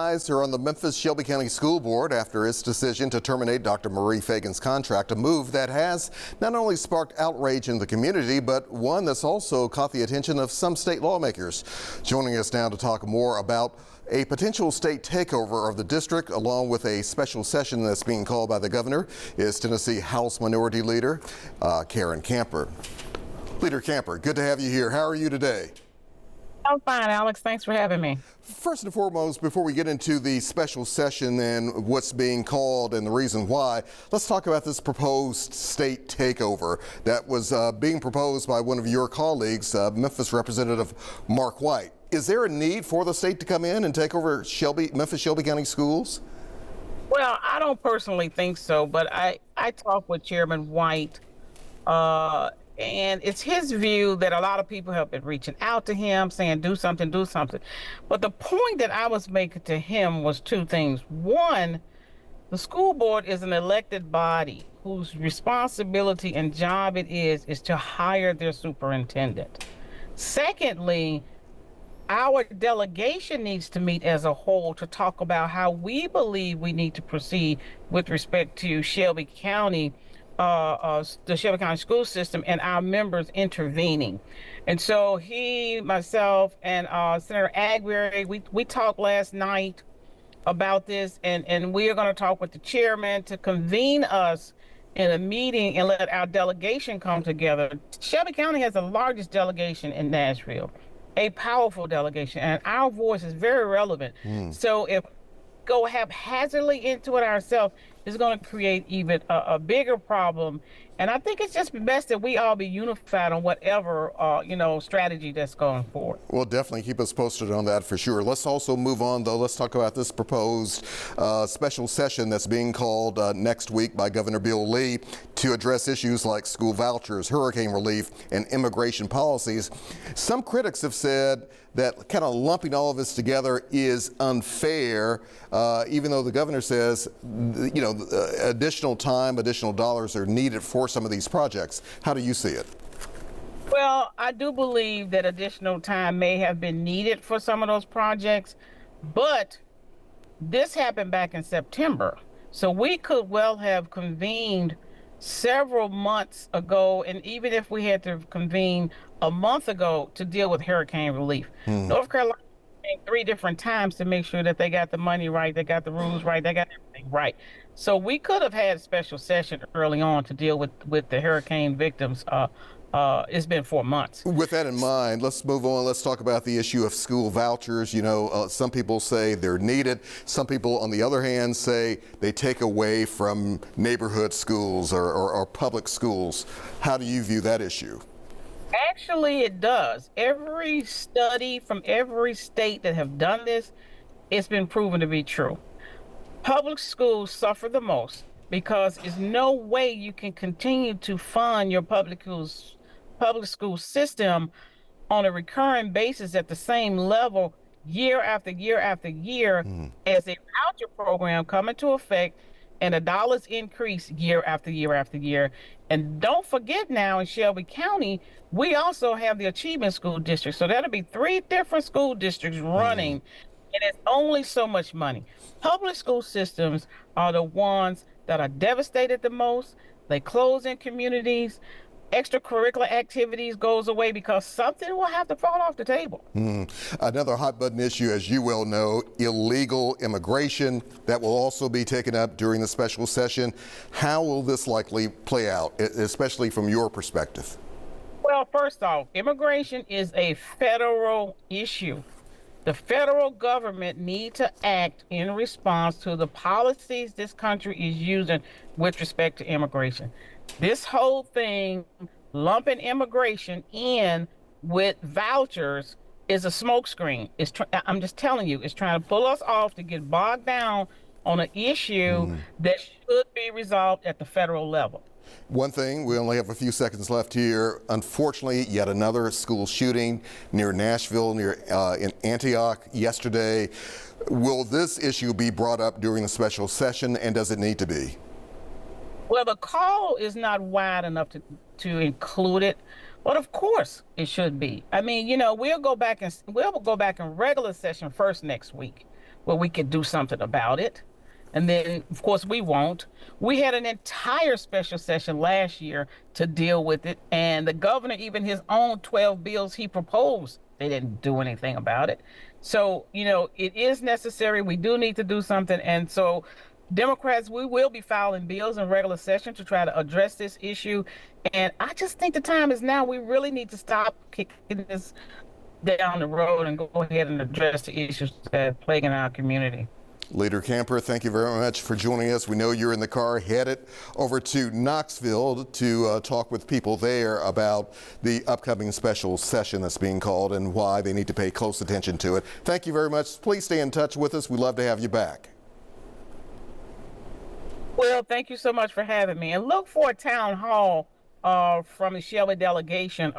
eyes are on the Memphis-Shelby County School Board after its decision to terminate Dr. Marie Fagan's contract, a move that has not only sparked outrage in the community, but one that's also caught the attention of some state lawmakers. Joining us now to talk more about a potential state takeover of the district, along with a special session that's being called by the governor, is Tennessee House Minority Leader Karen Camper. Leader Camper, good to have you here. How are you today? I'm fine, Alex. Thanks for having me. First and foremost, before we get into the special session and what's being called and the reason why, let's talk about this proposed state takeover that was being proposed by one of your colleagues, Memphis Representative Mark White. Is there a need for the state to come in and take over Memphis-Shelby County schools? Well, I don't personally think so, but I talked with Chairman White, and it's his view that a lot of people have been reaching out to him saying, do something, do something. But the point that I was making to him was two things. One, the school board is an elected body whose responsibility and job it is to hire their superintendent. Secondly, our delegation needs to meet as a whole to talk about how we believe we need to proceed with respect to Shelby County, the Shelby County school system, and our members intervening. And so he, myself, and Senator Agberry, we talked last night about this, and we are going to talk with the chairman to convene us in a meeting and let our delegation come together. Shelby County has the largest delegation in Nashville, a powerful delegation, and our voice is very relevant. So if we go haphazardly into it ourselves, it's going to create even a bigger problem. And I think it's just best that we all be unified on whatever, strategy that's going forward. Well, definitely keep us posted on that for sure. Let's also move on, though. Let's talk about this proposed special session that's being called next week by Governor Bill Lee to address issues like school vouchers, hurricane relief, and immigration policies. Some critics have said that kind of lumping all of this together is unfair, even though the governor says, additional time, additional dollars are needed for some of these projects. How do you see it? Well, I do believe that additional time may have been needed for some of those projects, but this happened back in September. So we could well have convened several months ago, and even if we had to convene a month ago to deal with hurricane relief. North Carolina came 3 different times to make sure that they got the money right, they got the rules right, they got everything right. So we could have had a special session early on to deal with the hurricane victims. It's been 4 months. With that in mind, let's move on. Let's talk about the issue of school vouchers. Some people say they're needed. Some people, on the other hand, say they take away from neighborhood schools or public schools. How do you view that issue? Actually, it does. Every study from every state that have done this, it's been proven to be true. Public schools suffer the most because there's no way you can continue to fund your public school system on a recurring basis at the same level year after year after year as a voucher program come into effect and the dollars increase year after year after year. And don't forget now in Shelby County, we also have the Achievement School District. So that'll be 3 different school districts running, and it's only so much money. Public school systems are the ones that are devastated the most. They close in communities. Extracurricular activities goes away because something will have to fall off the table. Another hot button issue, as you well know, illegal immigration. That will also be taken up during the special session. How will this likely play out, especially from your perspective? Well, first off, immigration is a federal issue. The federal government needs to act in response to the policies this country is using with respect to immigration. This whole thing, lumping immigration in with vouchers, is a smokescreen. I'm just telling you, it's trying to pull us off to get bogged down on an issue that should be resolved at the federal level. One thing, we only have a few seconds left here. Unfortunately, yet another school shooting near Nashville, in Antioch yesterday. Will this issue be brought up during the special session, and does it need to be? Well, the call is not wide enough to include it, but of course it should be. I mean, we'll go back in regular session first next week. where we could do something about it. And then, of course, we won't. We had an entire special session last year to deal with it. And the governor, even his own 12 bills he proposed, they didn't do anything about it. So, it is necessary. We do need to do something. And so, Democrats, we will be filing bills in regular session to try to address this issue. And I just think the time is now. We really need to stop kicking this down the road and go ahead and address the issues that are plaguing our community. Leader Camper, thank you very much for joining us. We know you're in the car headed over to Knoxville to talk with people there about the upcoming special session that's being called and why they need to pay close attention to it. Thank you very much. Please stay in touch with us. We'd love to have you back. Well, thank you so much for having me. And look for a town hall from the Shelby delegation